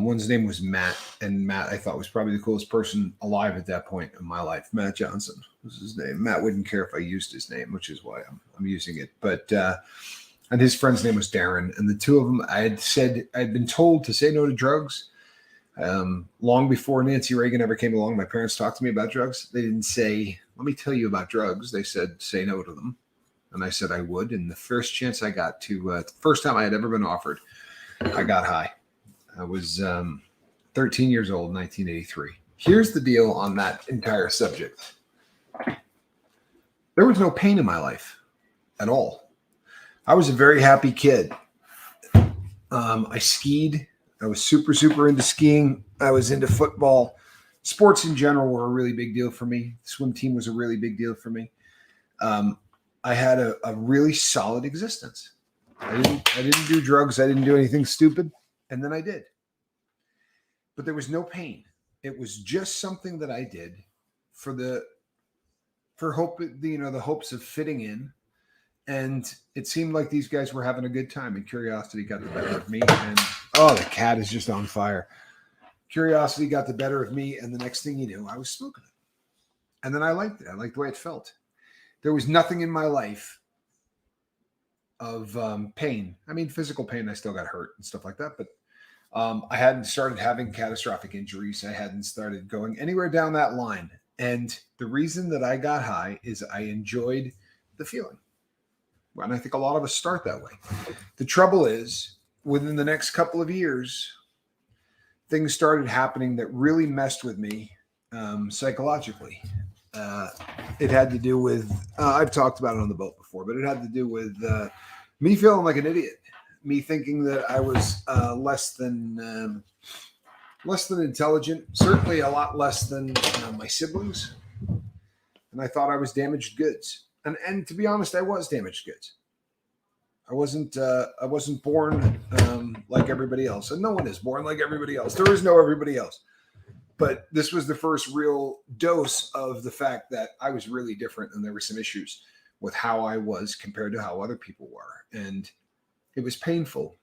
One's name was Matt, and Matt I thought was probably the coolest person alive at that point in my life. Matt Johnson was his name. Matt wouldn't care if I used his name, which is why I'm using it. But and his friend's name was Darren, and the two of them, I'd been told to say no to drugs. Long before Nancy Reagan ever came along, my parents talked to me about drugs. They didn't say, "Let me tell you about drugs." They said, "Say no to them," and I said I would. And the first chance I got to, the first time I had ever been offered, I got high. I was 13 years old in 1983. Here's the deal on that entire subject. There was no pain in my life at all. I was a very happy kid. I skied. I was super, super into skiing. I was into football. Sports in general were a really big deal for me. The swim team was a really big deal for me. I had a really solid existence. I didn't do drugs. I didn't do anything stupid. And then I did. But there was no pain. It was just something that I did for hope, the hopes of fitting in. And it seemed like these guys were having a good time, and curiosity got the better of me. And oh, the cat is just on fire. Curiosity got the better of me, and the next thing you knew, I was smoking it. And then I liked it. I liked the way it felt. There was nothing in my life of pain. I mean, physical pain, I still got hurt and stuff like that, but I hadn't started having catastrophic injuries. I hadn't started going anywhere down that line. And the reason that I got high is I enjoyed the feeling. And I think a lot of us start that way. The trouble is, within the next couple of years, things started happening that really messed with me psychologically. It had to do with, I've talked about it on the boat before, but it had to do with me feeling like an idiot, me thinking that I was less than intelligent, certainly a lot less than my siblings. And I thought I was damaged goods. And to be honest, I was damaged goods. I wasn't born like everybody else, and no one is born like everybody else. There is no everybody else. But this was the first real dose of the fact that I was really different, and there were some issues with how I was compared to how other people were, and it was painful.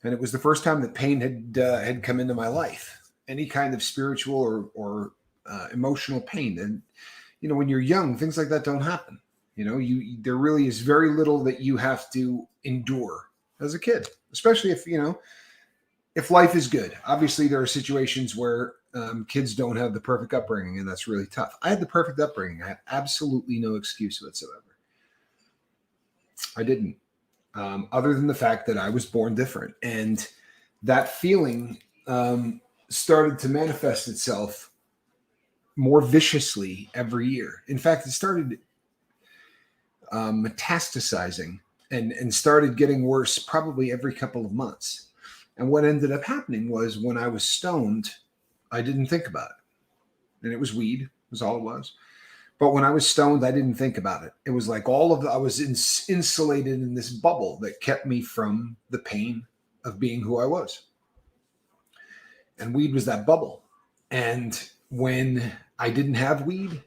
And it was the first time that pain had come into my life, any kind of spiritual or emotional pain. And when you're young, things like that don't happen. There really is very little that you have to endure as a kid, especially if life is good. Obviously, there are situations where kids don't have the perfect upbringing, and that's really tough. I had the perfect upbringing. I had absolutely no excuse whatsoever. I didn't, other than the fact that I was born different. And that feeling started to manifest itself more viciously every year. In fact, it started metastasizing and started getting worse probably every couple of months. And what ended up happening was when I was stoned, I didn't think about it. And it was weed, was all it was. But when I was stoned, I didn't think about it. It was like I was insulated in this bubble that kept me from the pain of being who I was. And weed was that bubble. And when I didn't have weed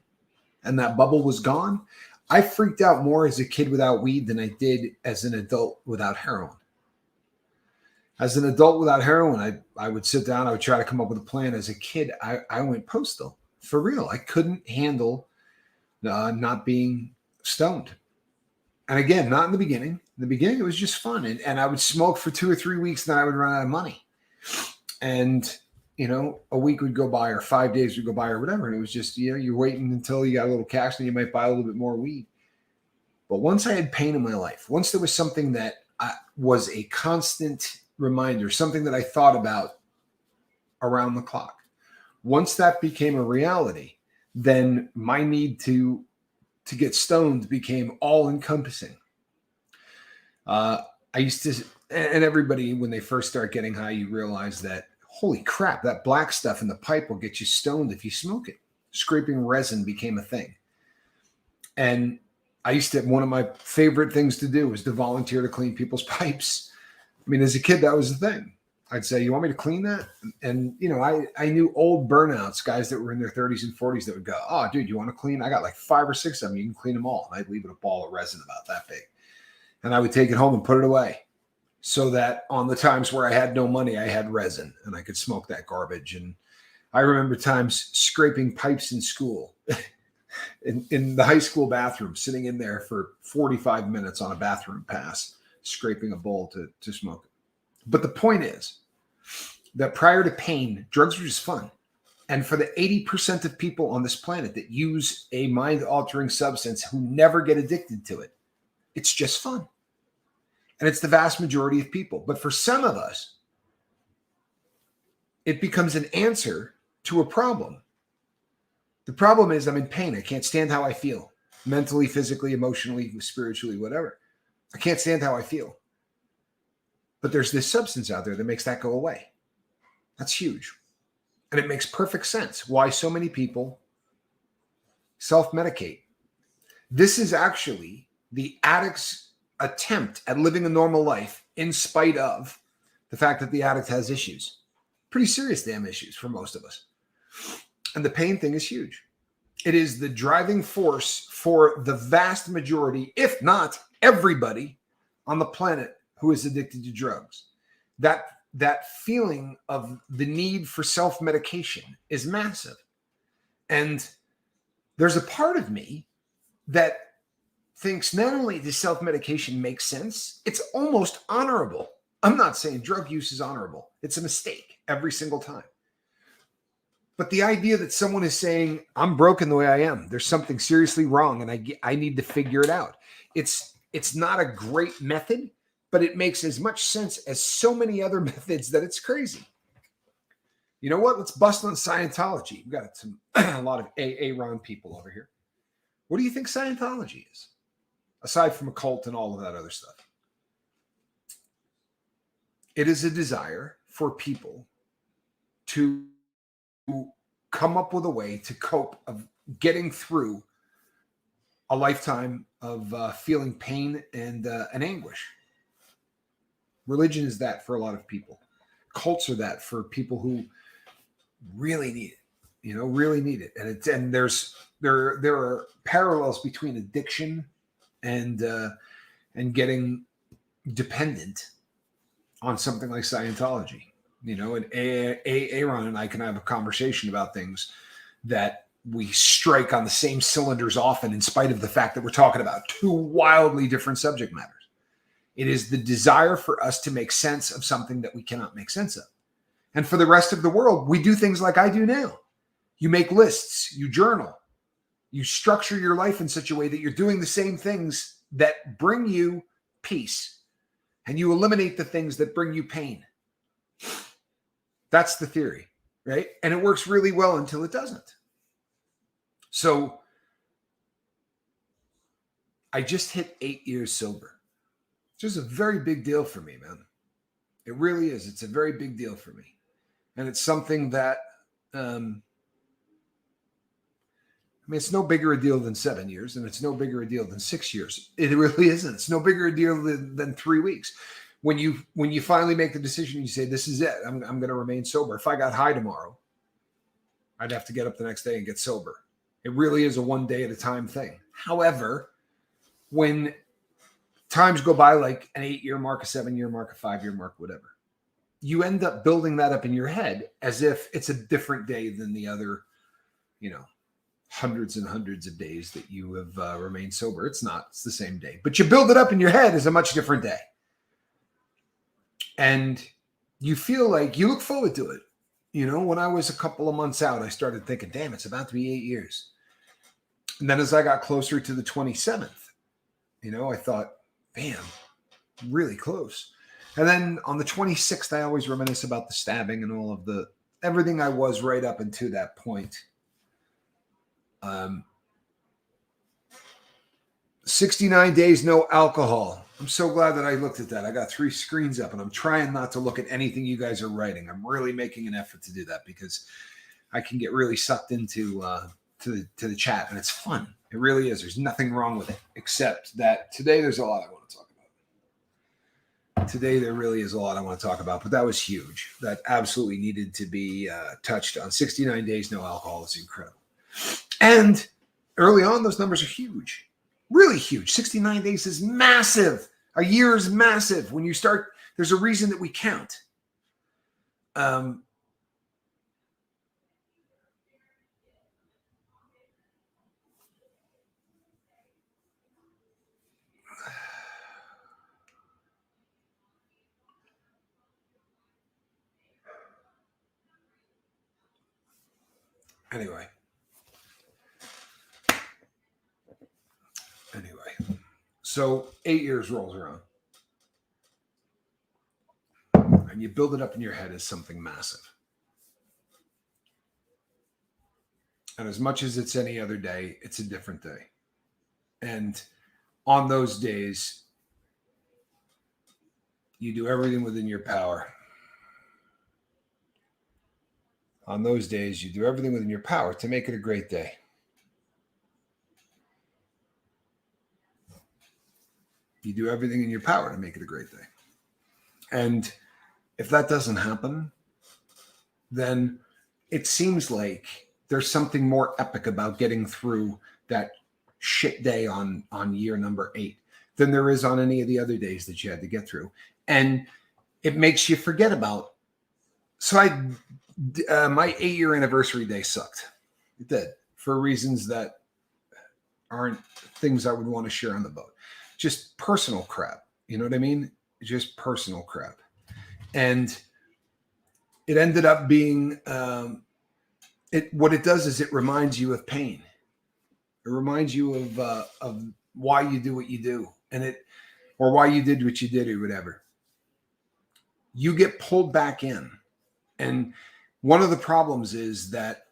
and that bubble was gone, I freaked out more as a kid without weed than I did as an adult without heroin. As an adult without heroin, I would sit down, I would try to come up with a plan. As a kid, I went postal. For real. I couldn't handle not being stoned. And again, not in the beginning. In the beginning, it was just fun. And I would smoke for 2 or 3 weeks, and then I would run out of money. And a week would go by or 5 days would go by or whatever. And it was just, you're waiting until you got a little cash and you might buy a little bit more weed. But once I had pain in my life, once there was something that was a constant reminder, something that I thought about around the clock, once that became a reality, then my need to get stoned became all encompassing. I used to, and everybody, when they first start getting high, you realize that, holy crap, that black stuff in the pipe will get you stoned if you smoke it. Scraping resin became a thing. And I used to, one of my favorite things to do was to volunteer to clean people's pipes. I mean, as a kid, that was the thing. I'd say, you want me to clean that? And, I knew old burnouts, guys that were in their 30s and 40s that would go, oh, dude, you want to clean? I got like 5 or 6 of them. You can clean them all. And I'd leave it a ball of resin about that big. And I would take it home and put it away. so that on the times where I had no money, I had resin and I could smoke that garbage. And I remember times scraping pipes in school, in the high school bathroom, sitting in there for 45 minutes on a bathroom pass, scraping a bowl to smoke it. But the point is that prior to pain, drugs were just fun. And for the 80% of people on this planet that use a mind-altering substance who never get addicted to it, it's just fun. And it's the vast majority of people. But for some of us, it becomes an answer to a problem. The problem is I'm in pain. I can't stand how I feel. Mentally, physically, emotionally, spiritually, whatever. I can't stand how I feel. But there's this substance out there that makes that go away. That's huge. And it makes perfect sense why so many people self-medicate. This is actually the addict's attempt at living a normal life in spite of the fact that the addict has issues. Pretty serious damn issues for most of us. And the pain thing is huge. It is the driving force for the vast majority, if not everybody on the planet who is addicted to drugs. That feeling of the need for self-medication is massive. And there's a part of me that thinks not only does self-medication make sense, it's almost honorable. I'm not saying drug use is honorable. It's a mistake every single time. But the idea that someone is saying, I'm broken the way I am, there's something seriously wrong and I need to figure it out. It's not a great method, but it makes as much sense as so many other methods that it's crazy. You know what? Let's bust on Scientology. We've got a lot of Aaron people over here. What do you think Scientology is? Aside from a cult and all of that other stuff. It is a desire for people to come up with a way to cope of getting through a lifetime of feeling pain and anguish. Religion is that for a lot of people. Cults are that for people who really need it, really need it. And there are parallels between addiction and getting dependent on something like Scientology. And Aaron and I can have a conversation about things that we strike on the same cylinders often, in spite of the fact that we're talking about two wildly different subject matters. It is the desire for us to make sense of something that we cannot make sense of. And for the rest of the world, we do things like I do now. You make lists, you journal, you structure your life in such a way that you're doing the same things that bring you peace, and you eliminate the things that bring you pain. That's the theory, right? And it works really well until it doesn't. So I just hit 8 years sober. It's just a very big deal for me, man. It really is. It's a very big deal for me. And it's something that, it's no bigger a deal than 7 years, and it's no bigger a deal than 6 years. It really isn't. It's no bigger a deal than 3 weeks. When you finally make the decision, you say, this is it. I'm going to remain sober. If I got high tomorrow, I'd have to get up the next day and get sober. It really is a one day at a time thing. However, when times go by, like an 8-year mark, a 7-year mark, a 5-year mark, whatever, you end up building that up in your head as if it's a different day than the other, hundreds and hundreds of days that you have remained sober. It's not. It's the same day. But you build it up in your head as a much different day. And you feel like you look forward to it. When I was a couple of months out, I started thinking, damn, it's about to be 8 years. And then as I got closer to the 27th, I thought, bam, really close. And then on the 26th, I always reminisce about the stabbing and all of everything I was right up until that point. 69 days, no alcohol. I'm so glad that I looked at that. I got 3 screens up and I'm trying not to look at anything you guys are writing. I'm really making an effort to do that because I can get really sucked into to the chat, and it's fun. It really is. There's nothing wrong with it, except that today there's a lot I want to talk about. Today there really is a lot I want to talk about, but that was huge. That absolutely needed to be touched on. 69 days, no alcohol is incredible. And early on, those numbers are huge. Really huge. 69 days is massive. A year is massive. When you start There's a reason that we count. Anyway, so 8 years rolls around. And you build it up in your head as something massive. And as much as it's any other day, it's a different day. And on those days, you do everything within your power. On those days, you do everything within your power to make it a great day. You do everything in your power to make it a great day. And if that doesn't happen, then it seems like there's something more epic about getting through that shit day on year number 8 than there is on any of the other days that you had to get through. And it makes you forget about. So my 8-year anniversary day sucked. It did, for reasons that aren't things I would want to share on the boat. Just personal crap. You know what I mean? Just personal crap. And it ended up being, what it does is it reminds you of pain. It reminds you of why you do what you do, or why you did what you did, or whatever. You get pulled back in. And one of the problems is that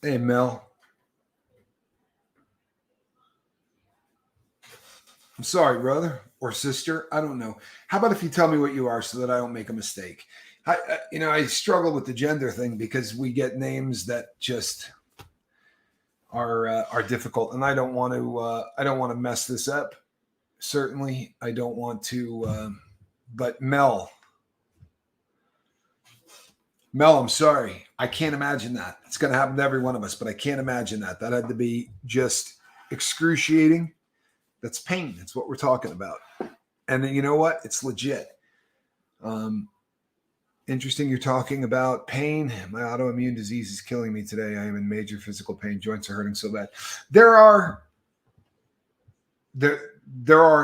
hey, Mel, I'm sorry, brother or sister. I don't know. How about if you tell me what you are so that I don't make a mistake? I struggle with the gender thing because we get names that just are difficult, and I don't want to mess this up. Certainly, I don't want to. But Mel, I'm sorry. I can't imagine that. It's going to happen to every one of us, but I can't imagine that. That had to be just excruciating. That's pain. That's what we're talking about. And then you know what? It's legit. Interesting. You're talking about pain. My autoimmune disease is killing me today. I am in major physical pain. Joints are hurting so bad. There are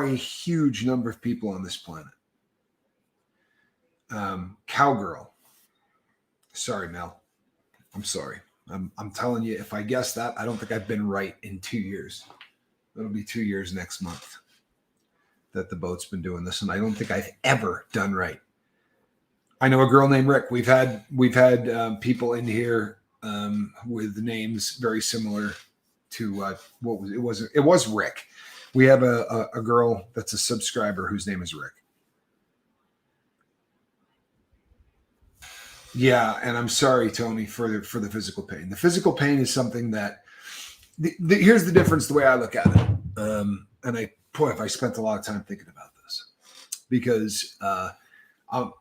a huge number of people on this planet. Cowgirl. Sorry, Mel. I'm sorry. I'm telling you, if I guess that, I don't think I've been right in 2 years. It'll be 2 years next month that the boat's been doing this, and I don't think I've ever done right. I know a girl named Rick. We've had people in here with names very similar to it was Rick. We have a girl that's a subscriber whose name is Rick. Yeah, and I'm sorry, Tony, for the physical pain. The physical pain is something that here's the difference. The way I look at it, and if I spent a lot of time thinking about this, because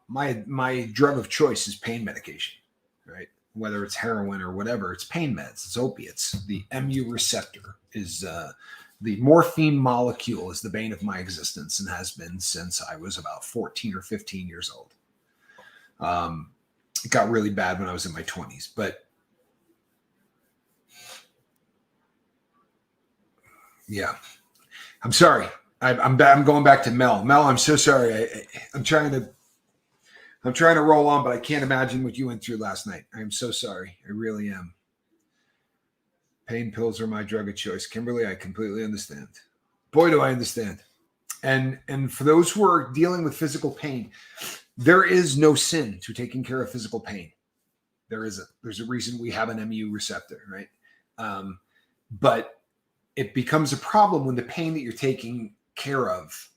my drug of choice is pain medication, right? Whether it's heroin or whatever, it's pain meds, it's opiates. The mu receptor is the morphine molecule is the bane of my existence and has been since I was about 14 or 15 years old. It got really bad when I was in my 20s, but yeah, I'm sorry. I'm going back to Mel. Mel, I'm so sorry. I'm trying to roll on, but I can't imagine what you went through last night. I'm so sorry. I really am. Pain pills are my drug of choice. Kimberly, I completely understand. Boy, do I understand. And for those who are dealing with physical pain, there is no sin to taking care of physical pain. There's a reason we have an mu receptor, right? But it becomes a problem when the pain that you're taking care of,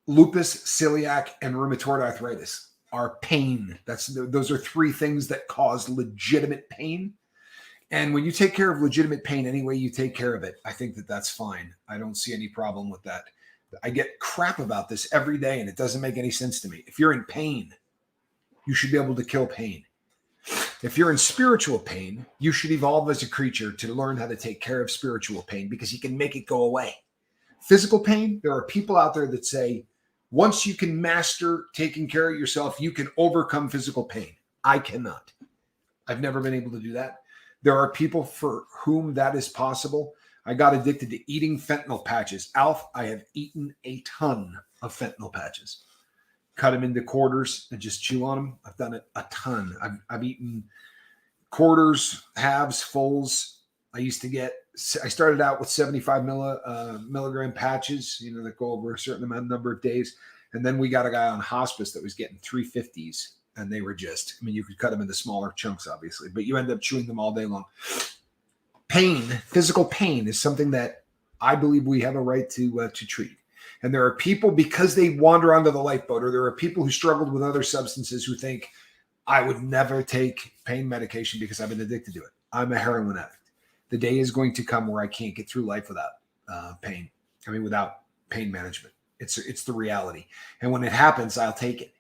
lupus, celiac, and rheumatoid arthritis are pain. Those are 3 things that cause legitimate pain. And when you take care of legitimate pain, any way you take care of it, I think that that's fine. I don't see any problem with that. I get crap about this every day, and it doesn't make any sense to me. If you're in pain, you should be able to kill pain. If you're in spiritual pain, you should evolve as a creature to learn how to take care of spiritual pain because you can make it go away. Physical pain, there are people out there that say, once you can master taking care of yourself, you can overcome physical pain. I cannot. I've never been able to do that. There are people for whom that is possible. I got addicted to eating fentanyl patches. Alf, I have eaten a ton of fentanyl patches. Cut them into quarters and just chew on them. I've done it a ton. I've eaten quarters, halves, fulls. I started out with 75 milligram patches, that go over a certain number of days. And then we got a guy on hospice that was getting 350s. And they were you could cut them into smaller chunks, obviously, but you end up chewing them all day long. Pain, physical pain is something that I believe we have a right to treat. And there are people, because they wander onto the lifeboat, or there are people who struggled with other substances who think, I would never take pain medication because I've been addicted to it. I'm a heroin addict. The day is going to come where I can't get through life without pain. Without pain management. It's the reality. And when it happens, I'll take it.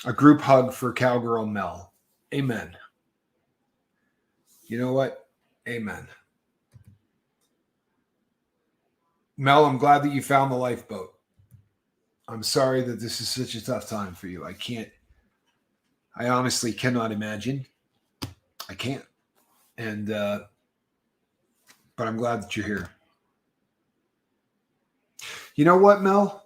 A group hug for Cowgirl Mel. Amen. You know what? Amen. Mel, I'm glad that you found the lifeboat. I'm sorry that this is such a tough time for you. I honestly cannot imagine. I can't. And, but I'm glad that you're here. You know what, Mel?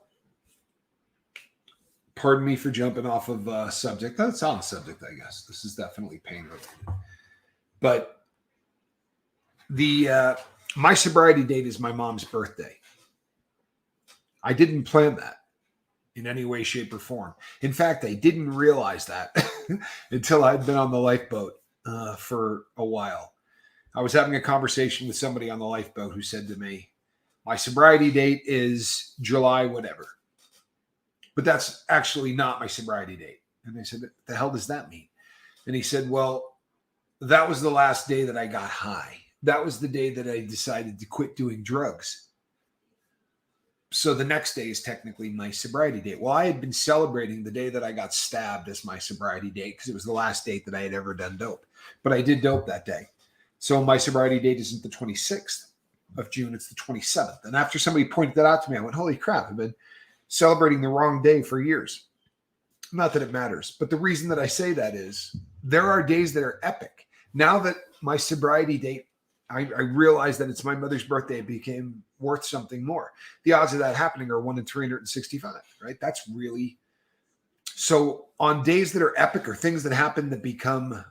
Pardon me for jumping off of subject. That's on subject, I guess. This is definitely pain related. But my sobriety date is my mom's birthday. I didn't plan that in any way, shape, or form. In fact, I didn't realize that until I'd been on the lifeboat for a while. I was having a conversation with somebody on the lifeboat who said to me, my sobriety date is July whatever. But that's actually not my sobriety date. And I said, what the hell does that mean? And he said, well, that was the last day that I got high. That was the day that I decided to quit doing drugs. So the next day is technically my sobriety date. Well, I had been celebrating the day that I got stabbed as my sobriety date because it was the last date that I had ever done dope. But I did dope that day. So my sobriety date isn't the 26th of June. It's the 27th. And after somebody pointed that out to me, I went, holy crap, I've been celebrating the wrong day for years. Not that it matters. But the reason that I say that is there are days that are epic. Now that my sobriety date, I realized that it's my mother's birthday, it became worth something more. The odds of that happening are 1 in 365, right? That's really, so on days that are epic or things that happen that become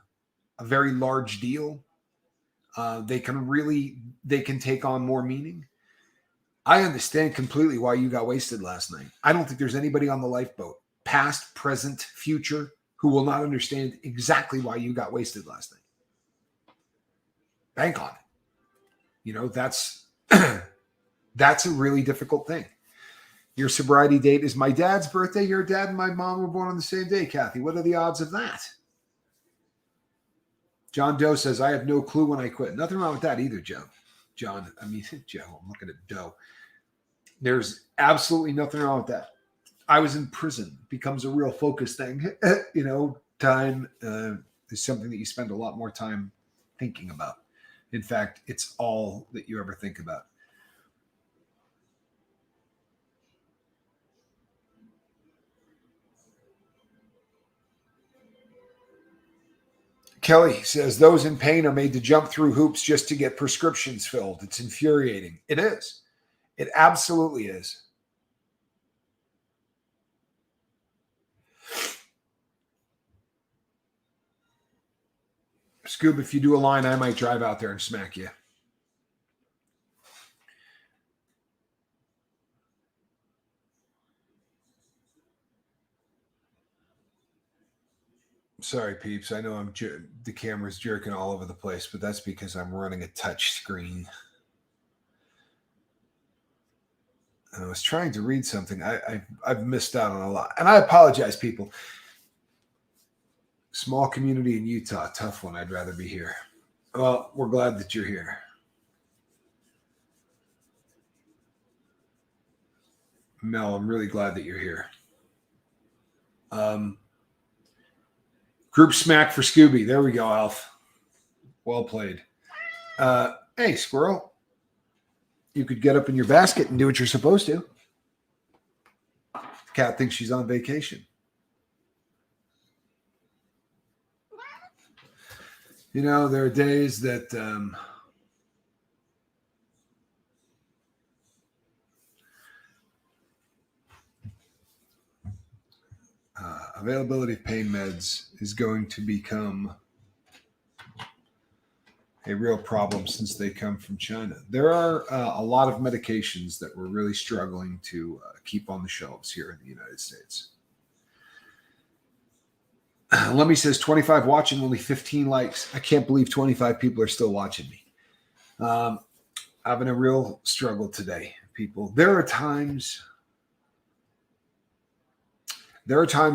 a very large deal, they can take on more meaning. I understand completely why you got wasted last night. I don't think there's anybody on the lifeboat, past, present, future, who will not understand exactly why you got wasted last night. Bank on it. That's that's a really difficult thing. Your sobriety date is my dad's birthday. Your dad and my mom were born on the same day, Kathy. What are the odds of that? John Doe says, I have no clue when I quit. Nothing wrong with that either, Joe. Joe, I'm looking at Doe. There's absolutely nothing wrong with that. I was in prison. It becomes a real focus thing. Time is something that you spend a lot more time thinking about. In fact, it's all that you ever think about. Kelly says, those in pain are made to jump through hoops just to get prescriptions filled. It's infuriating. It is. It absolutely is. Scoob, if you do a line, I might drive out there and smack you. Sorry, peeps. I know the camera's jerking all over the place, but that's because I'm running a touch screen. And I was trying to read something. I've missed out on a lot. And I apologize, people. Small community in Utah. Tough one. I'd rather be here. Well, we're glad that you're here. Mel, I'm really glad that you're here. Group smack for Scooby. There we go, Alf. Well played. Hey, squirrel. You could get up in your basket and do what you're supposed to. The cat thinks she's on vacation. You know, there are days that availability of pain meds is going to become a real problem since they come from China. There are a lot of medications that we're really struggling to keep on the shelves here in the United States. Lemmy says 25 watching, only 15 likes. I can't believe 25 people are still watching me. Having a real struggle today, people. There are times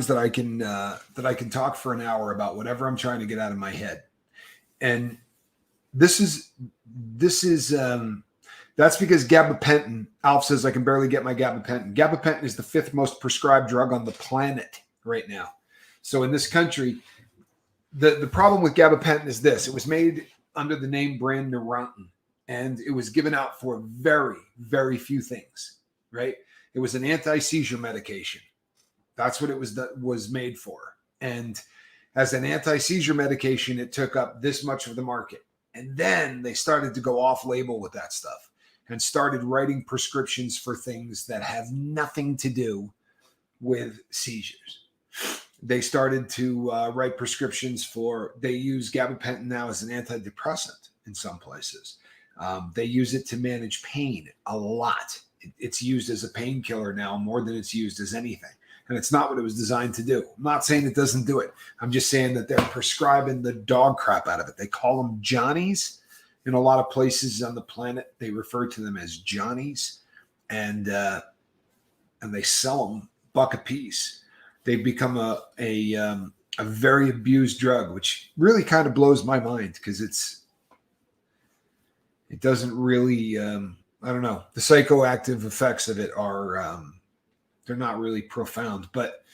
that I can talk for an hour about whatever I'm trying to get out of my head, and this is that's because gabapentin. Alf says I can barely get my gabapentin. Gabapentin is the 5th most prescribed drug on the planet right now. So in this country, the problem with gabapentin is this: it was made under the name brand Neurontin, and it was given out for very, very few things. Right? It was an anti-seizure medication. That's what it was made for. And as an anti-seizure medication, it took up this much of the market. And then they started to go off-label with that stuff and started writing prescriptions for things that have nothing to do with seizures. They started to write prescriptions they use gabapentin now as an antidepressant in some places. They use it to manage pain a lot. It's used as a painkiller now more than it's used as anything. And it's not what it was designed to do. I'm not saying it doesn't do it. I'm just saying that they're prescribing the dog crap out of it. They call them Johnnies. In a lot of places on the planet, they refer to them as Johnnies. And they sell them $1 a piece. They've become a very abused drug, which really kind of blows my mind because it doesn't really, I don't know. The psychoactive effects of it are... they're not really profound, but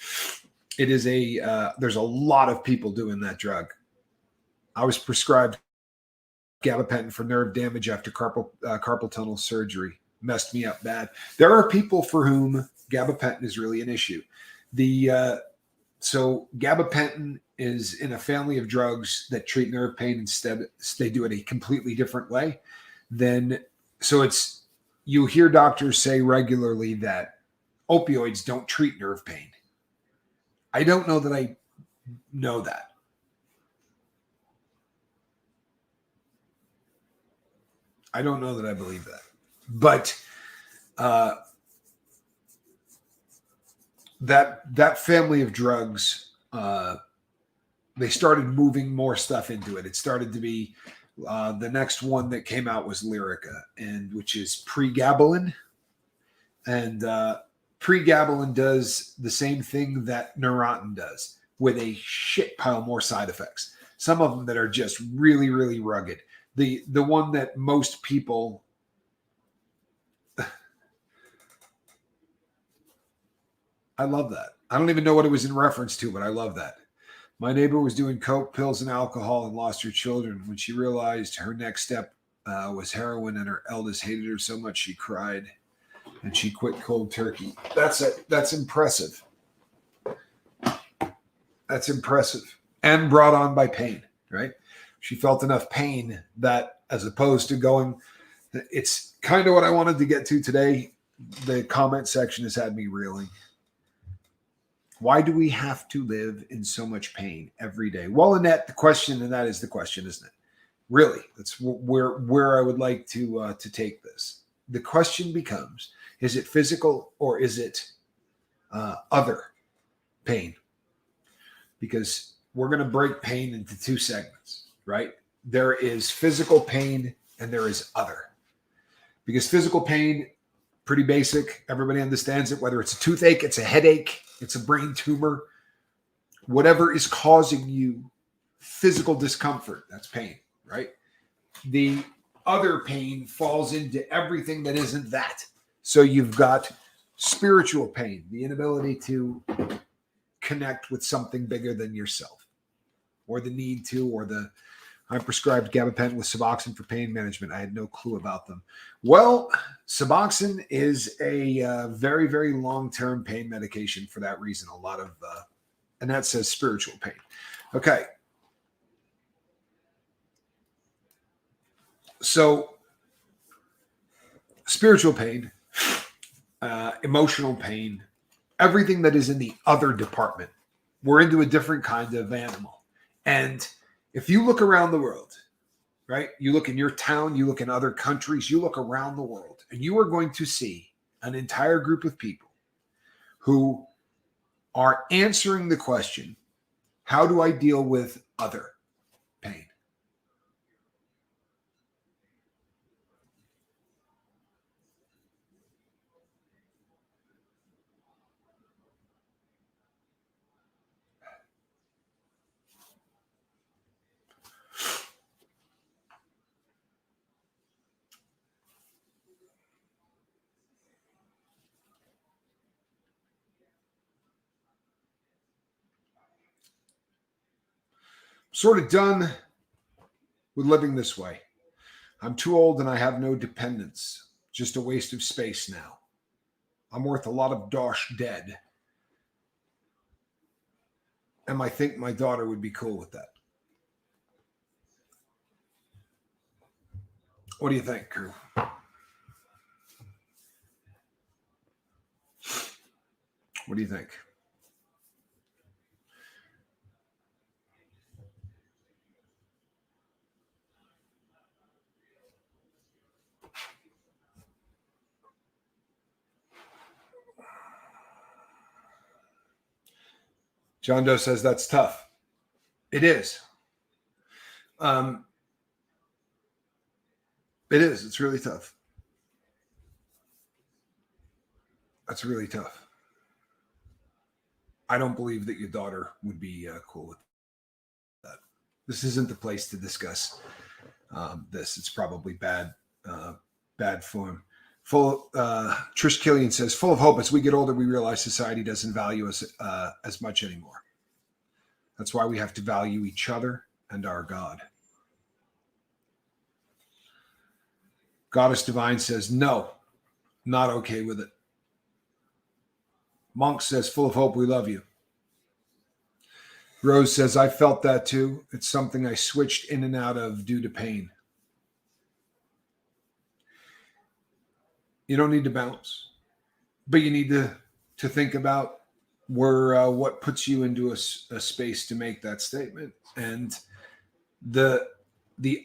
it is there's a lot of people doing that drug. I was prescribed gabapentin for nerve damage after carpal tunnel surgery. Messed me up bad. There are people for whom gabapentin is really an issue. So gabapentin is in a family of drugs that treat nerve pain. Instead, they do it a completely different way. You hear doctors say regularly that opioids don't treat nerve pain. I don't know that I know that. I don't know that I believe that. But that family of drugs, they started moving more stuff into it. It started to be the next one that came out was Lyrica, which is pregabalin. And pregabalin does the same thing that Neurontin does with a shit pile more side effects. Some of them that are just really, really rugged. The one that most people I love that. I don't even know what it was in reference to, but I love that. My neighbor was doing coke, pills, and alcohol and lost her children. When she realized her next step was heroin and her eldest hated her so much she cried. And she quit cold turkey. That's it. That's impressive. That's impressive. And brought on by pain, right? She felt enough pain that as opposed to going, it's kind of what I wanted to get to today. The comment section has had me reeling. Why do we have to live in so much pain every day? Well, Annette, the question, and that is the question, isn't it? Really, that's where I would like to take this. The question becomes, is it physical or is it other pain? Because we're going to break pain into 2 segments, right? There is physical pain and there is other. Because physical pain, pretty basic. Everybody understands it, whether it's a toothache, it's a headache, it's a brain tumor, whatever is causing you physical discomfort, that's pain, right? The other pain falls into everything that isn't that. So you've got spiritual pain, the inability to connect with something bigger than yourself. or the need to, or I'm prescribed gabapentin with Suboxone for pain management. I had no clue about them. Well, Suboxone is a very, very long-term pain medication for that reason. A lot of, and that says spiritual pain. Okay. So spiritual pain, emotional pain, everything that is in the other department, we're into a different kind of animal. And if you look around the world, right, you look in your town, you look in other countries, you look around the world, and you are going to see an entire group of people who are answering the question, how do I deal with other pain? Sort of done with living this way. I'm too old and I have no dependents. Just a waste of space now. I'm worth a lot of dosh dead. And I think my daughter would be cool with that. What do you think, crew? What do you think? John Doe says that's tough. It is. It is. It's really tough. That's really tough. I don't believe that your daughter would be cool with that. This isn't the place to discuss this. It's probably bad form. Trish Killian says, full of hope. As we get older, we realize society doesn't value us as much anymore. That's why we have to value each other and our God. Goddess Divine says, no, not okay with it. Monk says, full of hope, we love you. Rose says, I felt that too. It's something I switched in and out of due to pain. You don't need to bounce, but you need to think about what puts you into a space to make that statement. And the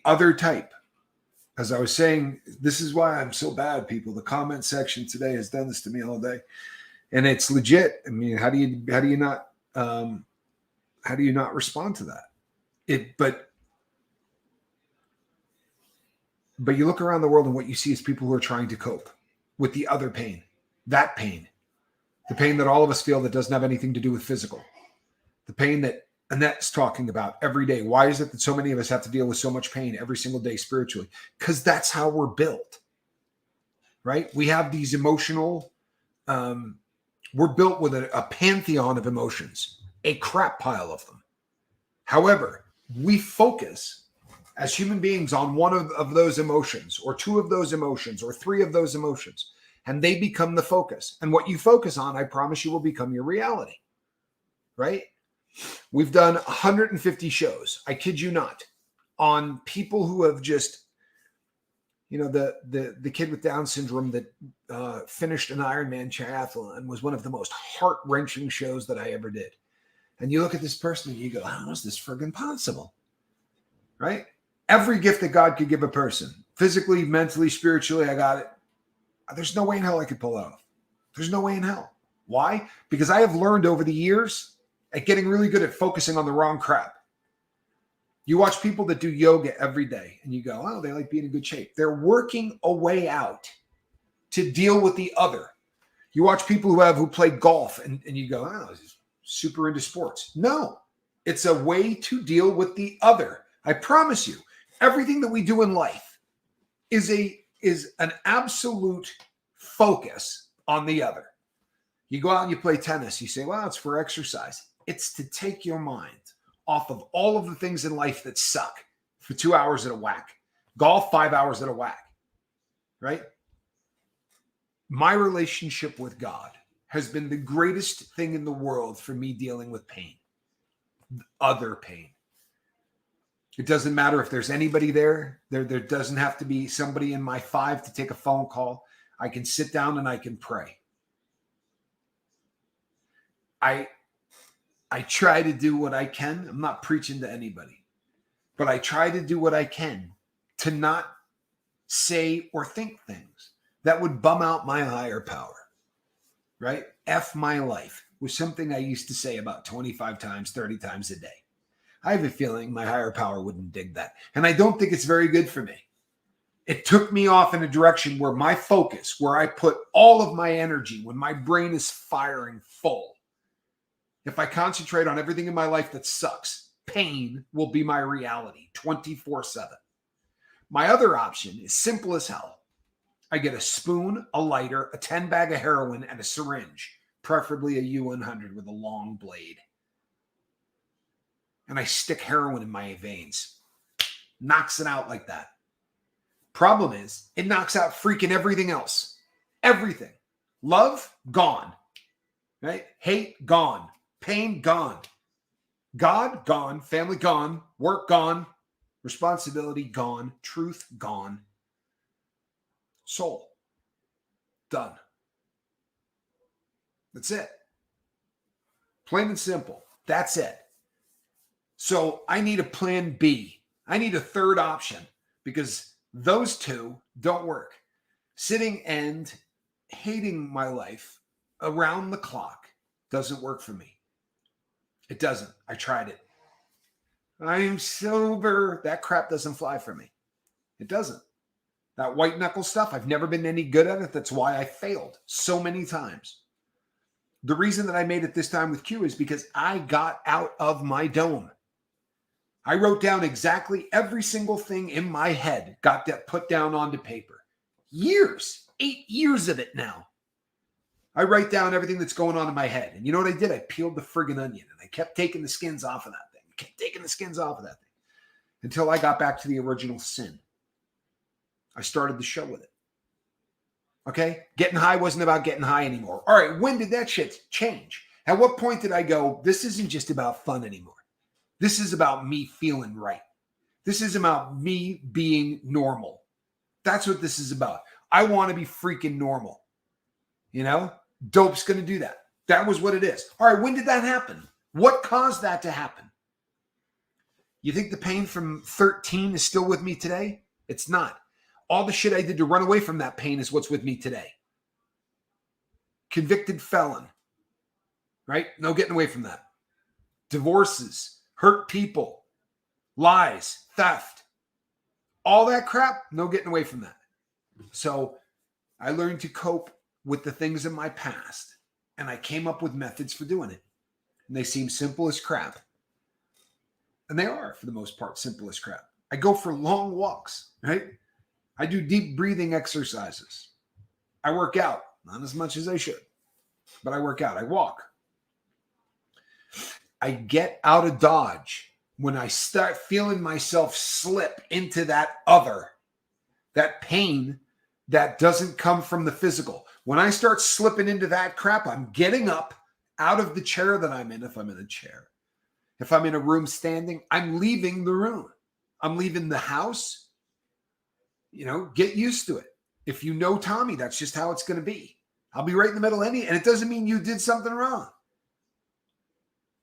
other type, as I was saying, this is why I'm so bad, people. The comment section today has done this to me all day. And it's legit. I mean, how do you not respond to that? But you look around the world and what you see is people who are trying to cope with the other pain, the pain that all of us feel that doesn't have anything to do with physical, the pain that Annette's talking about every day. Why is it that so many of us have to deal with so much pain every single day spiritually? Because that's how we're built, right? We have these emotional, we're built with a pantheon of emotions, a crap pile of them. However, we focus as human beings on one of those emotions, or two of those emotions, or three of those emotions, and they become the focus. And what you focus on, I promise you, will become your reality, right? We've done 150 shows, I kid you not, on people who have just, the kid with Down syndrome that finished an Ironman triathlon was one of the most heart-wrenching shows that I ever did. And you look at this person and you go, how is this friggin' possible? Right? Every gift that God could give a person, physically, mentally, spiritually, I got it. There's no way in hell I could pull it off. There's no way in hell. Why? Because I have learned over the years at getting really good at focusing on the wrong crap. You watch people that do yoga every day and you go, oh, they like being in good shape. They're working a way out to deal with the other. You watch people who play golf and you go, oh, this is super into sports. No, it's a way to deal with the other. I promise you, everything that we do in life is an absolute focus on the other. You go out and you play tennis. You say, well, it's for exercise. It's to take your mind off of all of the things in life that suck for 2 hours at a whack. Golf, 5 hours at a whack, right? My relationship with God has been the greatest thing in the world for me dealing with pain, other pain. It doesn't matter if there's anybody there. There doesn't have to be somebody in my 5 to take a phone call. I can sit down and I can pray. I try to do what I can. I'm not preaching to anybody, but I try to do what I can to not say or think things that would bum out my higher power, right? F my life was something I used to say about 25 times, 30 times a day. I have a feeling my higher power wouldn't dig that. And I don't think it's very good for me. It took me off in a direction where my focus, where I put all of my energy, when my brain is firing full, if I concentrate on everything in my life that sucks, pain will be my reality 24/7. My other option is simple as hell. I get a spoon, a lighter, a 10 bag of heroin, and a syringe, preferably a U-100 with a long blade. And I stick heroin in my veins. Knocks it out like that. Problem is, it knocks out freaking everything else. Everything. Love, gone. Right? Hate, gone. Pain, gone. God, gone. Family, gone. Work, gone. Responsibility, gone. Truth, gone. Soul, done. That's it. Plain and simple. That's it. So I need a plan B. I need a third option because those two don't work. Sitting and hating my life around the clock doesn't work for me. It doesn't. I tried it. I'm sober. That crap doesn't fly for me. It doesn't. That white knuckle stuff, I've never been any good at it. That's why I failed so many times. The reason that I made it this time with Q is because I got out of my dome. I wrote down exactly every single thing in my head, got that put down onto paper. Years, 8 years of it now. I write down everything that's going on in my head. And you know what I did? I peeled the friggin' onion and I kept taking the skins off of that thing. Kept taking the skins off of that thing until I got back to the original sin. I started the show with it. Okay? Getting high wasn't about getting high anymore. All right, when did that shit change? At what point did I go, this isn't just about fun anymore? This is about me feeling right. This is about me being normal. That's what this is about. I want to be freaking normal. You know? Dope's going to do that. That was what it is. All right, when did that happen? What caused that to happen? You think the pain from 13 is still with me today? It's not. All the shit I did to run away from that pain is what's with me today. Convicted felon, right? No getting away from that. Divorces, hurt people, lies, theft, all that crap, no getting away from that. So I learned to cope with the things in my past, and I came up with methods for doing it. And they seem simple as crap. And they are, for the most part, simple as crap. I go for long walks, right? I do deep breathing exercises. I work out, not as much as I should, but I work out. I walk. I get out of Dodge when I start feeling myself slip into that other, that pain that doesn't come from the physical. When I start slipping into that crap, I'm getting up out of the chair that I'm in, if I'm in a chair. If I'm in a room standing, I'm leaving the room. I'm leaving the house. You know, get used to it. If you know Tommy, that's just how it's going to be. I'll be right in the middle of and it doesn't mean you did something wrong.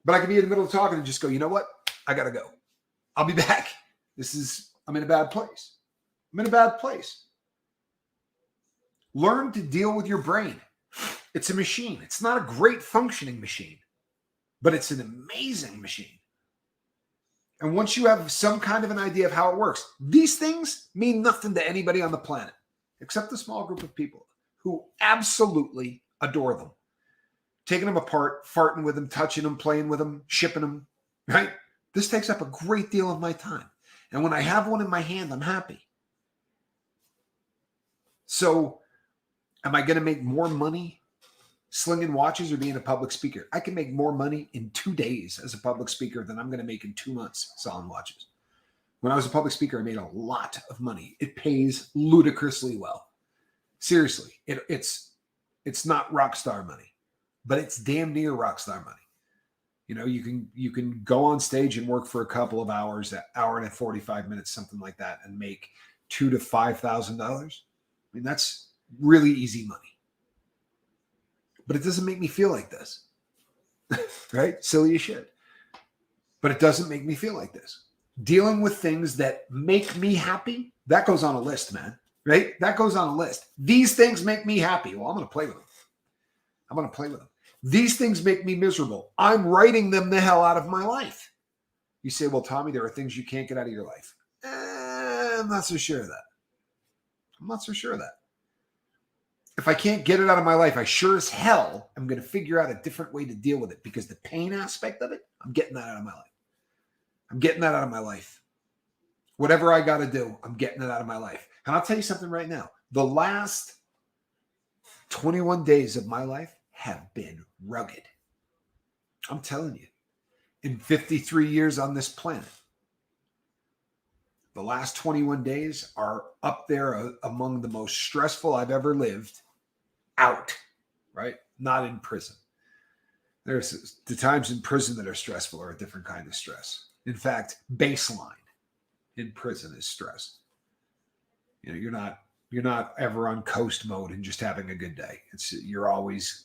But I can be in the middle of talking and just go, you know what? I got to go. I'll be back. I'm in a bad place. I'm in a bad place. Learn to deal with your brain. It's a machine. It's not a great functioning machine, but it's an amazing machine. And once you have some kind of an idea of how it works, these things mean nothing to anybody on the planet, except a small group of people who absolutely adore them. Taking them apart, farting with them, touching them, playing with them, shipping them, right? This takes up a great deal of my time. And when I have one in my hand, I'm happy. So am I going to make more money slinging watches or being a public speaker. I can make more money in 2 days as a public speaker than I'm going to make in 2 months selling watches. When I was a public speaker, I made a lot of money. It pays ludicrously well. Seriously, it's not rock star money, but it's damn near rock star money. You know, you can go on stage and work for a couple of hours, an hour and 45 minutes, something like that, and make $2,000 to $5,000. I mean, that's really easy money. But it doesn't make me feel like this, right? Silly as shit. But it doesn't make me feel like this. Dealing with things that make me happy, that goes on a list, man, right? That goes on a list. These things make me happy. Well, I'm going to play with them. These things make me miserable. I'm writing them the hell out of my life. You say, well, Tommy, there are things you can't get out of your life. I'm not so sure of that. If I can't get it out of my life, I sure as hell am going to figure out a different way to deal with it, because the pain aspect of it, I'm getting that out of my life. Whatever I got to do, I'm getting it out of my life. And I'll tell you something right now. The last 21 days of my life have been rugged. I'm telling you, in 53 years on this planet, the last 21 days are up there among the most stressful I've ever lived out, right? Not in prison. There's the times in prison that are stressful are a different kind of stress. In fact, baseline in prison is stress. You know, you're not ever on coast mode and just having a good day. You're always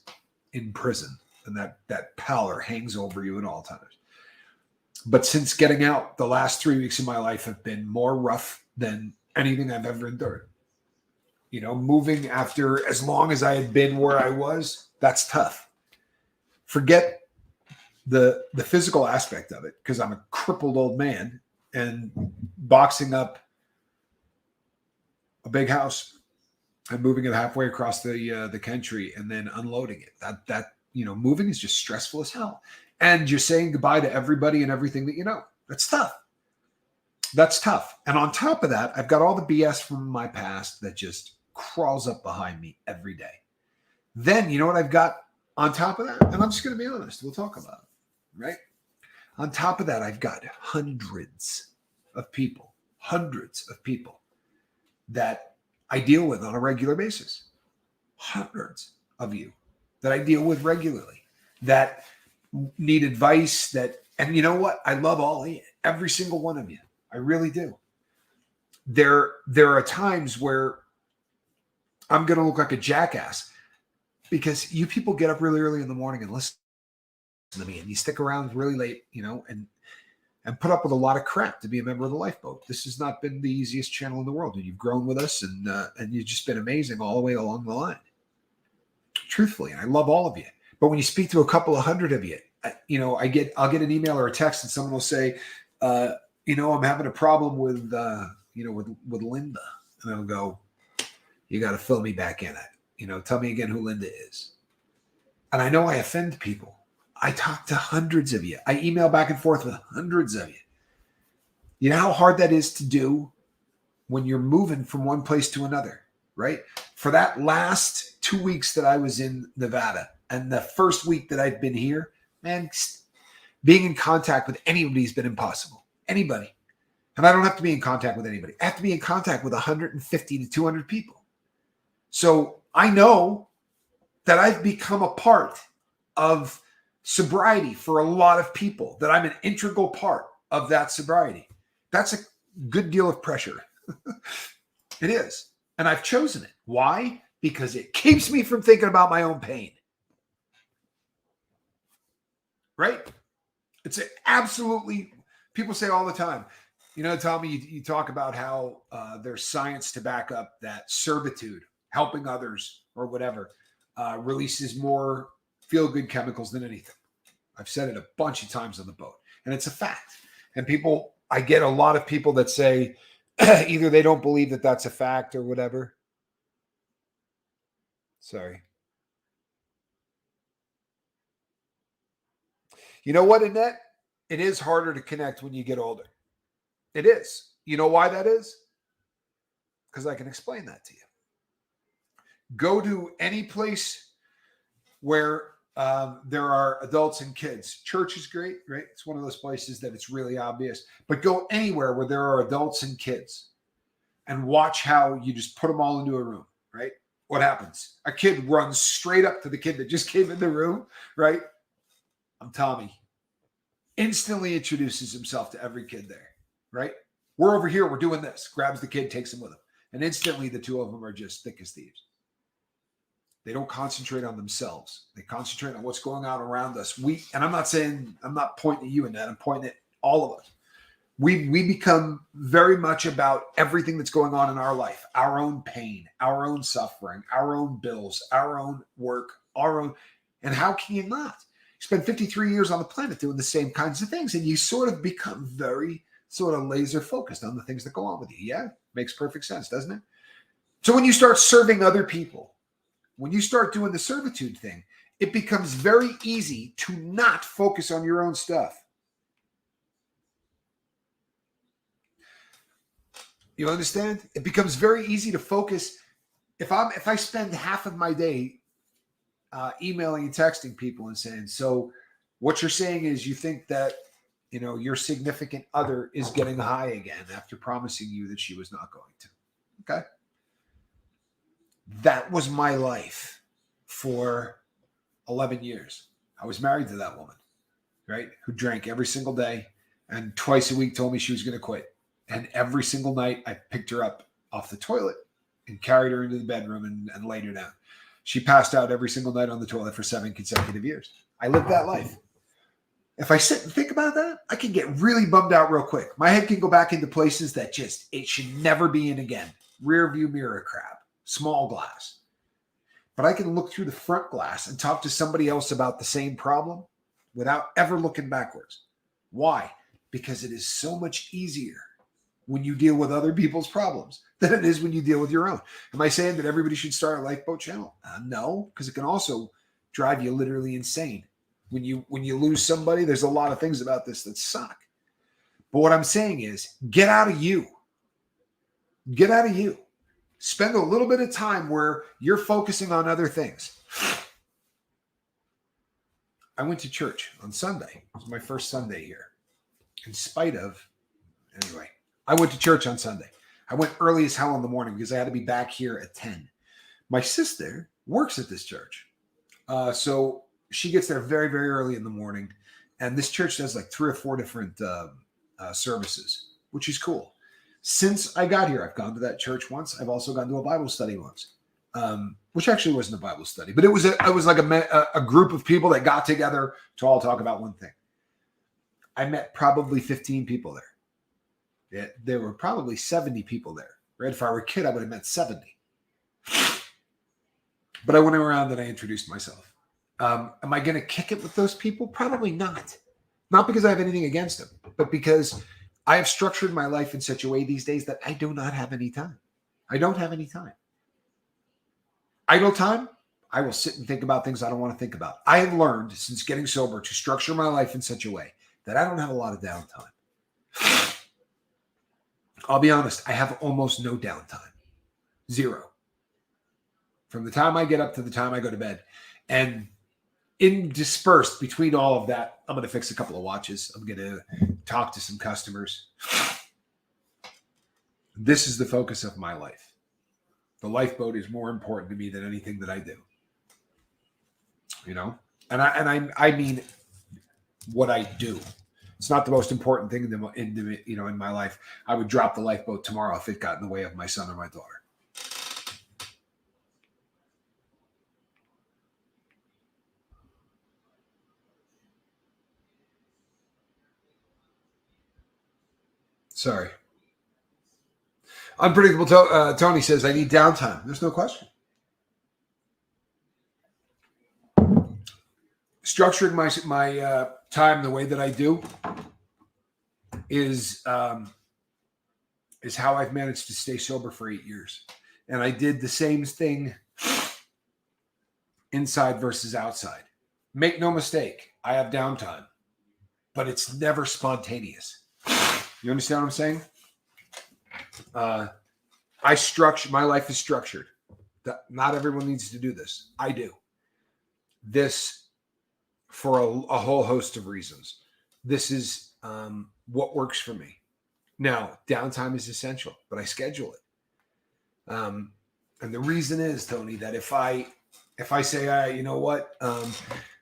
in prison, and that pallor hangs over you at all times. But since getting out, the last 3 weeks of my life have been more rough than anything I've ever endured. You know, moving after as long as I had been where I was, that's tough. Forget the physical aspect of it, because I'm a crippled old man, and boxing up a big house and moving it halfway across the country and then unloading it. That you know, moving is just stressful as hell. And you're saying goodbye to everybody and everything that you know. That's tough. And on top of that, I've got all the BS from my past that just crawls up behind me every day. Then, you know what I've got on top of that? And I'm just going to be honest. We'll talk about it, right? On top of that, I've got hundreds of people that I deal with on a regular basis. Hundreds of you that I deal with regularly that need advice, and you know what? I love all of you, every single one of you. I really do. There are times where I'm going to look like a jackass because you people get up really early in the morning and listen to me, and you stick around really late, you know, and put up with a lot of crap to be a member of the Lifeboat. This has not been the easiest channel in the world, and you've grown with us, and you've just been amazing all the way along the line. Truthfully, I love all of you. But when you speak to a couple of hundred of you, you know, I'll get an email or a text, and someone will say, you know, I'm having a problem with Linda, and I'll go, you got to fill me back in. You know, tell me again who Linda is. And I know I offend people. I talk to hundreds of you. I email back and forth with hundreds of you. You know how hard that is to do when you're moving from one place to another, right? For that last 2 weeks that I was in Nevada and the first week that I've been here, man, being in contact with anybody has been impossible. Anybody. And I don't have to be in contact with anybody. I have to be in contact with 150 to 200 people. So I know that I've become a part of sobriety for a lot of people, that I'm an integral part of that sobriety. That's a good deal of pressure. It is. And I've chosen it. Why? Because it keeps me from thinking about my own pain. Right? It's absolutely, people say all the time, you know, Tommy, you talk about how there's science to back up that servitude, helping others or whatever, releases more feel-good chemicals than anything. I've said it a bunch of times on the boat, and it's a fact. And I get a lot of people that say either they don't believe that that's a fact or whatever. Sorry. You know what, Annette? It is harder to connect when you get older. It is. You know why that is? Because I can explain that to you. Go to any place where there are adults and kids. Church is great, right? It's one of those places that it's really obvious. But go anywhere where there are adults and kids and watch how you just put them all into a room, right? What happens? A kid runs straight up to the kid that just came in the room, right? I'm Tommy. Instantly introduces himself to every kid there, right? We're over here. We're doing this. Grabs the kid, takes him with him. And instantly the two of them are just thick as thieves. They don't concentrate on themselves. They concentrate on what's going on around us. And I'm not pointing at you in that. I'm pointing at all of us. We become very much about everything that's going on in our life, our own pain, our own suffering, our own bills, our own work, and how can you not? You spend 53 years on the planet doing the same kinds of things, and you sort of become very sort of laser focused on the things that go on with you. Yeah, makes perfect sense, doesn't it? So when you start serving other people, when you start doing the servitude thing, it becomes very easy to not focus on your own stuff. You understand? It becomes very easy to focus. If I spend half of my day emailing and texting people and saying, so what you're saying is you think that, your significant other is getting high again after promising you that she was not going to. Okay. That was my life for 11 years. I was married to that woman, right? Who drank every single day and twice a week told me she was going to quit. And every single night I picked her up off the toilet and carried her into the bedroom and laid her down. She passed out every single night on the toilet for 7 consecutive years. I lived that life. If I sit and think about that, I can get really bummed out real quick. My head can go back into places that it should never be in again. Rear view mirror crap, small glass. But I can look through the front glass and talk to somebody else about the same problem without ever looking backwards. Why? Because it is so much easier when you deal with other people's problems than it is when you deal with your own. Am I saying that everybody should start a lifeboat channel? No, because it can also drive you literally insane. When you lose somebody, there's a lot of things about this that suck. But what I'm saying is get out of you. Get out of you. Spend a little bit of time where you're focusing on other things. I went to church on Sunday. It was my first Sunday here. Anyway, I went to church on Sunday. I went early as hell in the morning because I had to be back here at 10. My sister works at this church. So she gets there very, very early in the morning. And this church does like 3 or 4 different services, which is cool. Since I got here, I've gone to that church once. I've also gone to a Bible study once, which actually wasn't a Bible study, but it was like a group of people that got together to all talk about one thing. I met probably 15 people there. Yeah, there were probably 70 people there. Right? If I were a kid, I would have met 70. But I went around and I introduced myself. Am I going to kick it with those people? Probably not. Not because I have anything against them, but because I have structured my life in such a way these days that I do not have any time. I don't have any time. Idle time, I will sit and think about things I don't want to think about. I have learned since getting sober to structure my life in such a way that I don't have a lot of downtime. I'll be honest, I have almost no downtime. 0. From the time I get up to the time I go to bed. And dispersed between all of that, I'm going to fix a couple of watches. I'm going to talk to some customers. This is the focus of my life. The lifeboat is more important to me than anything that I do. And I mean what I do. It's not the most important thing in my life. I would drop the lifeboat tomorrow if it got in the way of my son or my daughter. Sorry. Unpredictable Tony says, I need downtime. There's no question. Structuring my time the way that I do is how I've managed to stay sober for 8 years. And I did the same thing inside versus outside. Make no mistake, I have downtime, but it's never spontaneous. You understand what I'm saying? My life is structured. Not everyone needs to do this. I do. this for a whole host of reasons. This is what works for me. Now, downtime is essential, but I schedule it. And the reason is, Tony, that if I say, you know what,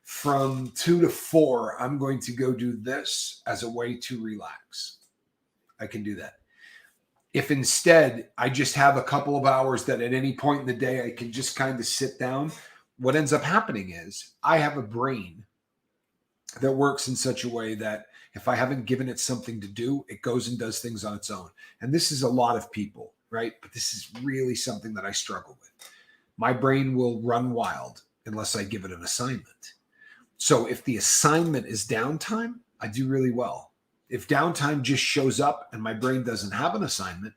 from 2 to 4, I'm going to go do this as a way to relax, I can do that. If instead I just have a couple of hours that at any point in the day I can just kind of sit down, what ends up happening is I have a brain that works in such a way that if I haven't given it something to do, it goes and does things on its own. And this is a lot of people, right? But this is really something that I struggle with. My brain will run wild unless I give it an assignment. So if the assignment is downtime, I do really well. If downtime just shows up and my brain doesn't have an assignment,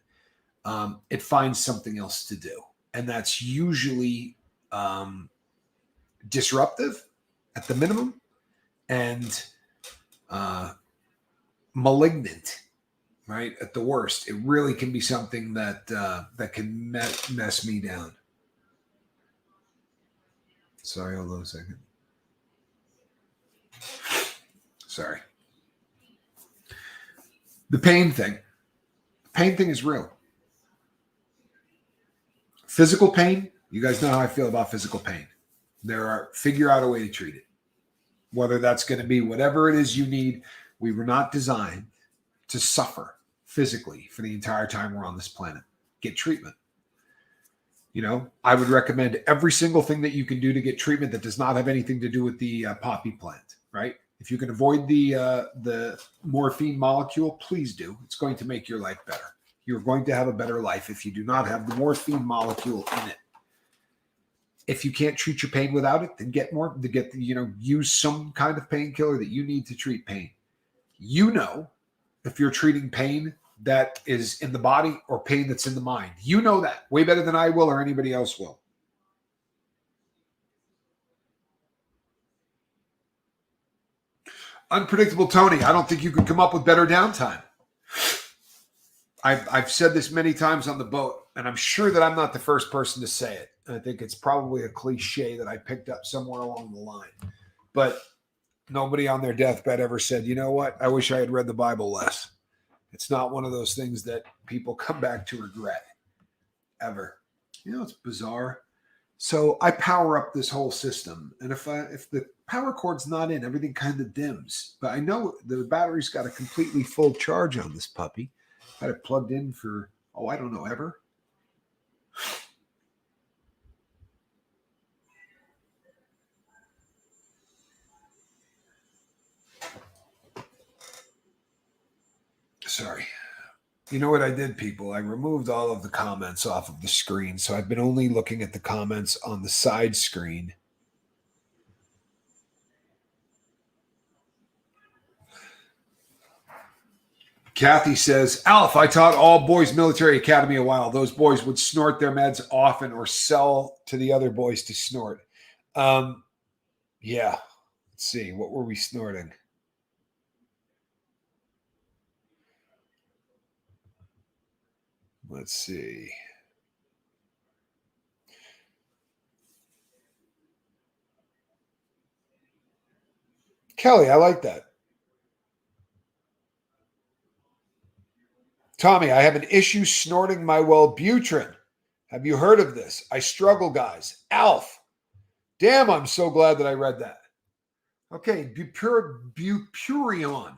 it finds something else to do. And that's usually disruptive at the minimum and malignant, right? At the worst. It really can be something that can mess me down. Sorry, hold on a second. Sorry. The pain thing. Pain thing is real. Physical pain, you guys know how I feel about physical pain. Figure out a way to treat it. Whether that's going to be whatever it is you need. We were not designed to suffer physically for the entire time we're on this planet. Get treatment. You know, I would recommend every single thing that you can do to get treatment that does not have anything to do with the poppy plant, right? If you can avoid the morphine molecule, please do. It's going to make your life better. You're going to have a better life if you do not have the morphine molecule in it. If you can't treat your pain without it, then use some kind of painkiller that you need to treat pain. You know, if you're treating pain that is in the body or pain that's in the mind, you know that way better than I will or anybody else will. Unpredictable Tony, I don't think you could come up with better downtime. I've said this many times on the boat, and I'm sure that I'm not the first person to say it. I think it's probably a cliche that I picked up somewhere along the line. But nobody on their deathbed ever said, you know what, I wish I had read the Bible less. It's not one of those things that people come back to regret, ever. You know, it's bizarre. So I power up this whole system. And if the power cord's not in, everything kind of dims. But I know the battery's got a completely full charge on this puppy. Had it plugged in for, I don't know, ever. Sorry. You know what I did, people? I removed all of the comments off of the screen. So I've been only looking at the comments on the side screen. Kathy says, Alf, I taught all boys military academy a while. Those boys would snort their meds often or sell to the other boys to snort. Yeah. Let's see. What were we snorting? Let's see. Kelly, I like that. Tommy, I have an issue snorting my Wellbutrin. Have you heard of this? I struggle, guys. Alf. Damn, I'm so glad that I read that. Okay, Bupurion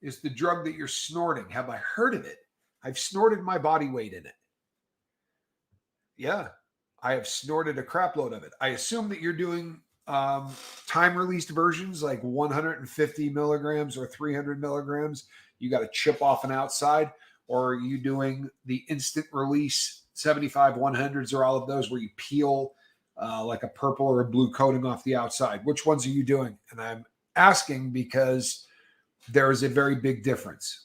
is the drug that you're snorting. Have I heard of it? I've snorted my body weight in it. Yeah, I have snorted a crap load of it. I assume that you're doing time-released versions like 150 milligrams or 300 milligrams. You got to chip off an outside, or are you doing the instant release 75 100s or all of those where you peel like a purple or a blue coating off the outside? Which ones are you doing? And I'm asking because there is a very big difference.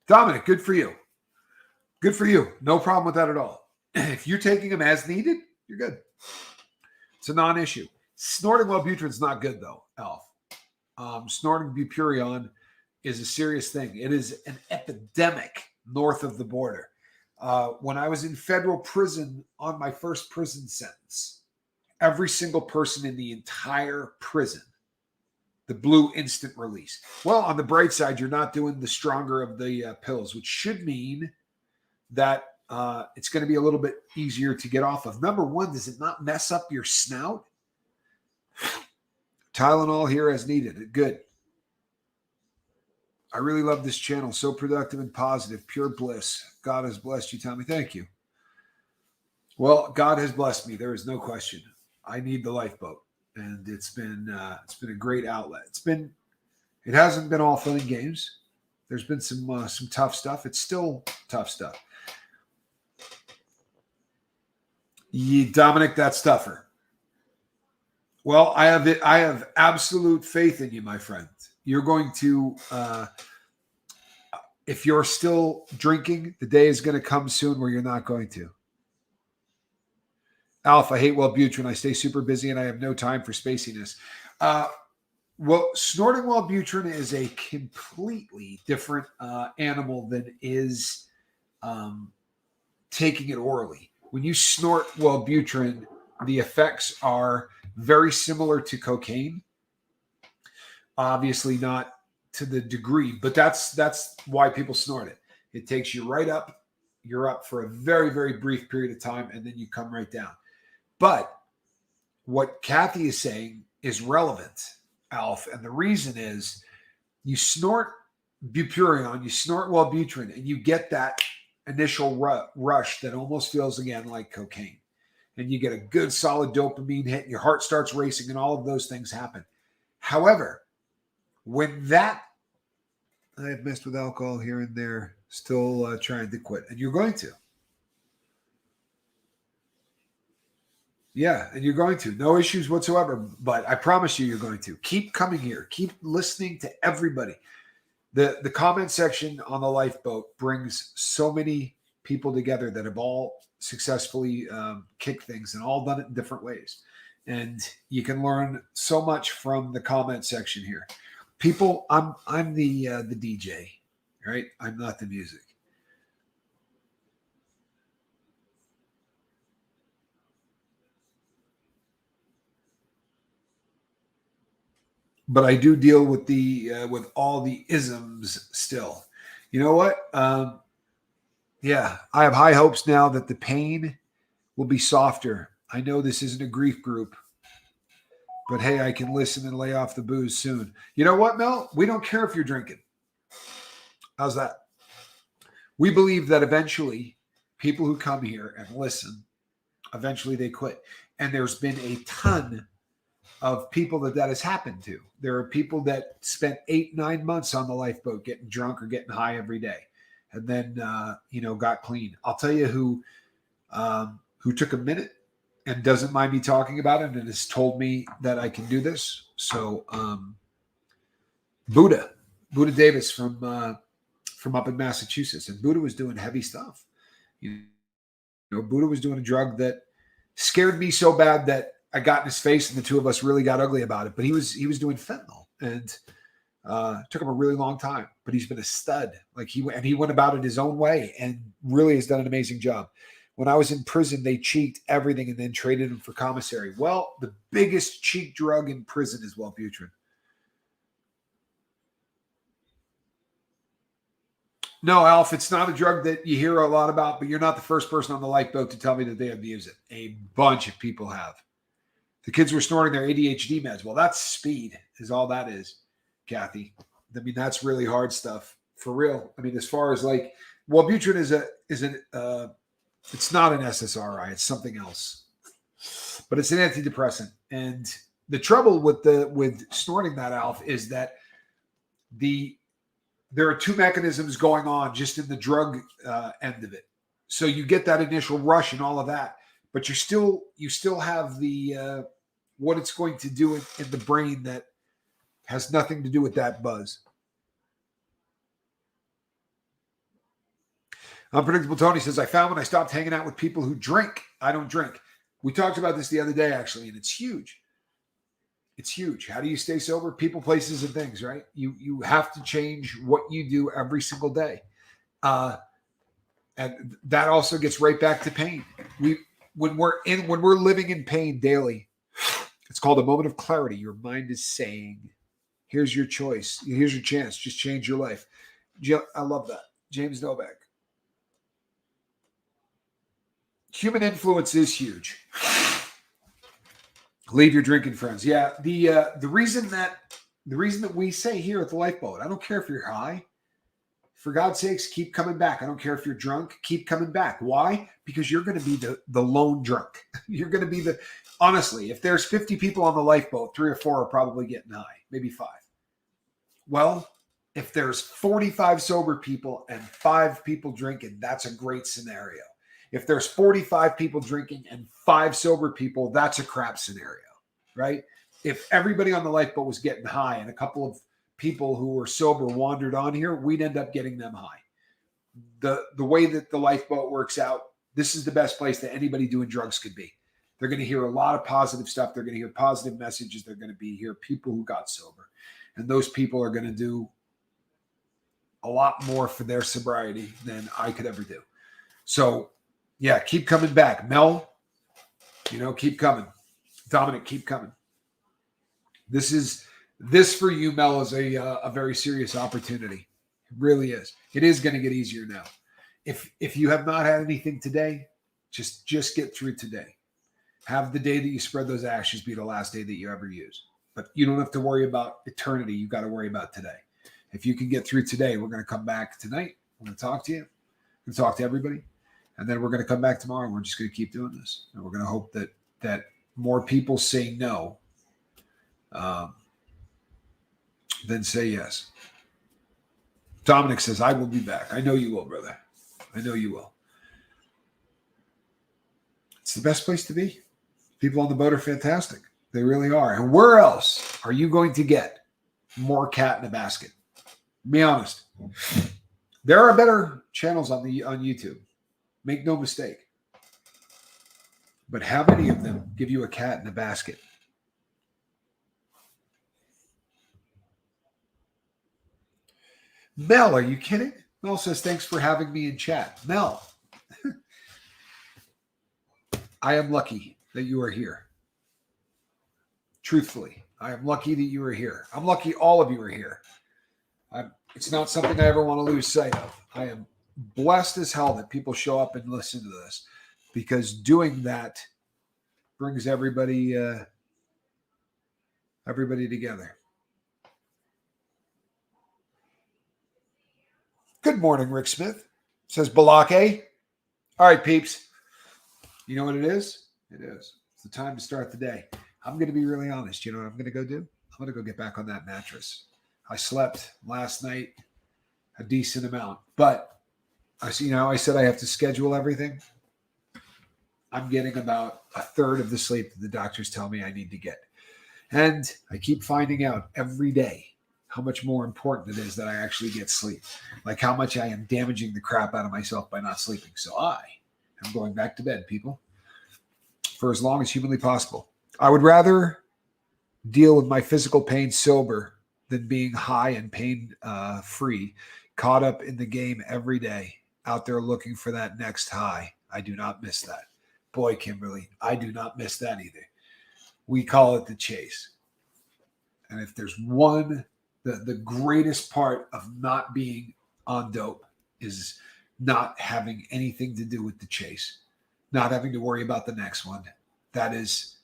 Dominic, good for you. Good for you. No problem with that at all. If you're taking them as needed, you're good. It's a non-issue. Snorting Wellbutrin is not good, though, Alf. Snorting Bupurion is a serious thing. It is an epidemic north of the border. When I was in federal prison on my first prison sentence, every single person in the entire prison the blue instant release. Well, on the bright side, you're not doing the stronger of the pills, which should mean that it's going to be a little bit easier to get off of. Number one, does it not mess up your snout? Tylenol here as needed. Good. I really love this channel. So productive and positive. Pure bliss. God has blessed you, Tommy. Thank you. Well, God has blessed me. There is no question. I need the lifeboat, and it's been a great outlet. It hasn't been all fun and games. There's been some tough stuff. It's still tough stuff. Dominic, that's tougher. Well, I have absolute faith in you, my friend. You're going to, if you're still drinking, the day is going to come soon where you're not going to. Alf, I hate Wellbutrin. I stay super busy and I have no time for spaciness. Well, snorting Wellbutrin is a completely different animal than is taking it orally. When you snort Wellbutrin, the effects are very similar to cocaine. Obviously not to the degree, but that's why people snort it. It takes you right up. You're up for a very, very brief period of time, and then you come right down. But what Kathy is saying is relevant, Alf, and the reason is you snort Bupurion, you snort Wellbutrin, and you get that initial rush that almost feels again like cocaine. And you get a good solid dopamine hit, and your heart starts racing, and all of those things happen. However, when I've messed with alcohol here and there, still trying to quit, and you're going to. Yeah, and you're going to. No issues whatsoever, but I promise you're going to. Keep coming here. Keep listening to everybody. The comment section on the lifeboat brings so many people together that have all successfully kicked things and all done it in different ways. And you can learn so much from the comment section here. People, I'm the DJ, right? I'm not the music. But I do deal with with all the isms still. You know what? Yeah, I have high hopes now that the pain will be softer. I know this isn't a grief group, but hey, I can listen and lay off the booze soon. You know what, Mel? We don't care if you're drinking. How's that? We believe that eventually people who come here and listen, eventually they quit. And there's been a ton of people that has happened to. There are people that spent 8-9 months on the lifeboat getting drunk or getting high every day, and then got clean. I'll tell you who took a minute and doesn't mind me talking about it and has told me that I can do this. So Buddha Davis from up in Massachusetts, and Buddha was doing heavy stuff. Buddha was doing a drug that scared me so bad that I got in his face, and the two of us really got ugly about it. But he was doing fentanyl, and took him a really long time. But he's been a stud. He went about it his own way, and really has done an amazing job. When I was in prison, they cheeked everything and then traded him for commissary. Well, the biggest cheap drug in prison is Wellbutrin. No, Alf, it's not a drug that you hear a lot about, but you're not the first person on the lifeboat to tell me that they abuse it. A bunch of people have. The kids were snorting their ADHD meds. Well, that's speed is all that is, Kathy. I mean, that's really hard stuff for real. I mean, as far as Wellbutrin it's not an SSRI. It's something else, but it's an antidepressant. And the trouble with snorting that, Alf, is that there are two mechanisms going on just in the drug end of it. So you get that initial rush and all of that, but you still have the what it's going to do in the brain that has nothing to do with that buzz. Unpredictable Tony says, I found when I stopped hanging out with people who drink, I don't drink. We talked about this the other day, actually, and it's huge. It's huge. How do you stay sober? People, places, and things, right? You have to change what you do every single day. And that also gets right back to pain. When we're living in pain daily, It's called a moment of clarity. Your mind is saying, here's your choice. Here's your chance. Just change your life. I love that. James Novak. Human influence is huge. Leave your drinking friends. Yeah, the reason that we say here at the Lifeboat, I don't care if you're high. For God's sakes, keep coming back. I don't care if you're drunk. Keep coming back. Why? Because you're going to be the lone drunk. You're going to be honestly, if there's 50 people on the Lifeboat, 3 or 4 are probably getting high, maybe 5. Well, if there's 45 sober people and 5 people drinking, that's a great scenario. If there's 45 people drinking and 5 sober people, that's a crap scenario, right? If everybody on the Lifeboat was getting high and a couple of people who were sober wandered on here, we'd end up getting them high. The way that the Lifeboat works out, this is the best place that anybody doing drugs could be. They're going to hear a lot of positive stuff. They're going to hear positive messages. They're going to hear people who got sober. And those people are going to do a lot more for their sobriety than I could ever do. So, yeah, keep coming back. Mel, keep coming. Dominic, keep coming. This for you, Mel, is a very serious opportunity. It really is. It is going to get easier now. If you have not had anything today, just get through today. Have the day that you spread those ashes be the last day that you ever use. But you don't have to worry about eternity. You got to worry about today. If you can get through today, we're going to come back tonight. We're going to talk to you. We're going to talk to everybody. And then we're going to come back tomorrow. And we're just going to keep doing this. And we're going to hope that more people say no than say yes. Dominic says, I will be back. I know you will, brother. I know you will. It's the best place to be. People on the boat are fantastic. They really are. And where else are you going to get more cat in a basket? Be honest. There are better channels on YouTube. Make no mistake. But how many of them give you a cat in a basket? Mel, are you kidding? Mel says, thanks for having me in chat. Mel, I am lucky that you are here. Truthfully, I am lucky that you are here. I'm lucky all of you are here. It's not something I ever want to lose sight of. I am blessed as hell that people show up and listen to this, because doing that brings everybody together. Good morning, Rick Smith. Says Balake. All right, peeps. You know what it is? It is. It's the time to start the day. I'm going to be really honest. You know what I'm going to go do? I'm going to go get back on that mattress. I slept last night a decent amount, but I said I have to schedule everything. I'm getting about a third of the sleep that the doctors tell me I need to get. And I keep finding out every day how much more important it is that I actually get sleep. Like how much I am damaging the crap out of myself by not sleeping. So I am going back to bed, people, for as long as humanly possible. I would rather deal with my physical pain sober than being high and pain free, caught up in the game every day, out there looking for that next high. I do not miss that. Boy, Kimberly, I do not miss that either. We call it the chase. And if there's one, the greatest part of not being on dope is not having anything to do with the chase, not having to worry about the next one. That is,